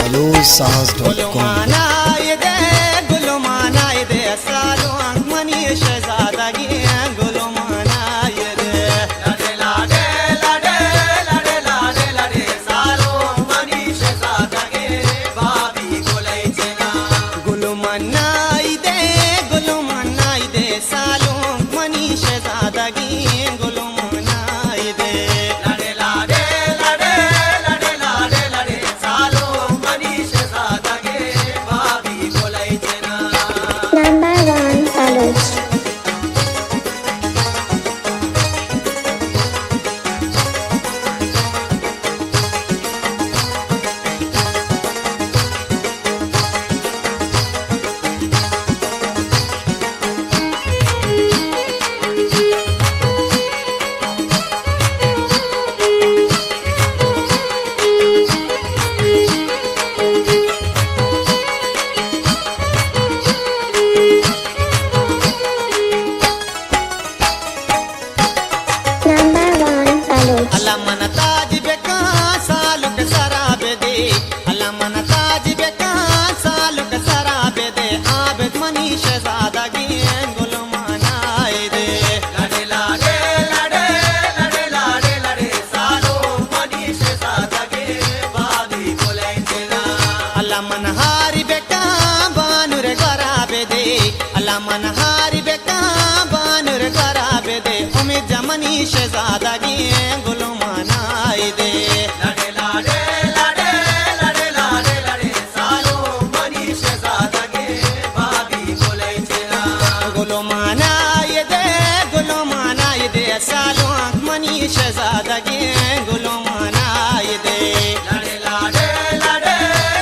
fayozsaz.com मनहारी बेटा बानुर कराबे दे उम्मीद जमनी शहजादगी गुलो मनाई दे लड़े लाडे लड़े लड़े लाडे लड़े सालो मनी शहजादगी भाभी बोले चला गुलो मनाई दे सालो मनी शहजादगी गुलो मनाई दे लड़े लाडे लड़े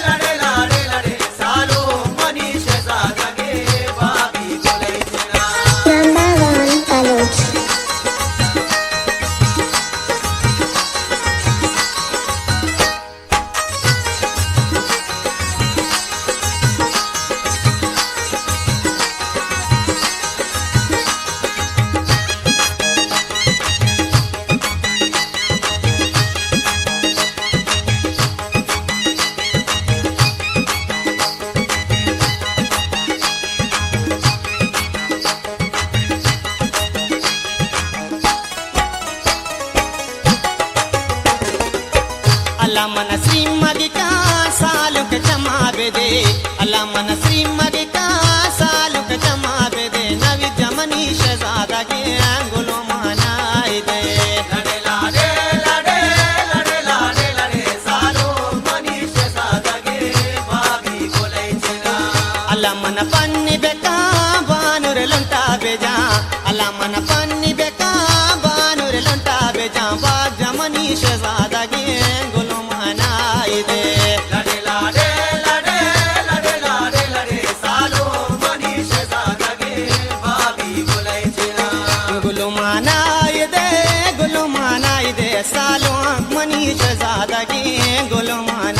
लड़े लाडे लड़े सालो मनी शहजादगी भाभी बोले चला अल्लाह मन श्रीमदी का सालुक जमावे दे अल्लाह मन श्रीमदी का सालुक जमावे दे नवी जमनी शहजादगी गुलो मनाई दे लड़े लाडे लड़े लड़े लाडे लड़े सालो मनी शहजादगी भाभी बोले चला अल्लाह मन पन्नी बेका बानुर लुंटा बेजा अल्लाह मन पन्नी बेका बानुर लुंटा बेजा बाग जमनी शहजादगी गुलो मनाई दे लड़े लाडे लड़े लड़े लाडे लड़े सालो मनी शहजादगी भाभी बोले चला गुलो मनाई दे सालो मनी शहजादगी गुलो मनाई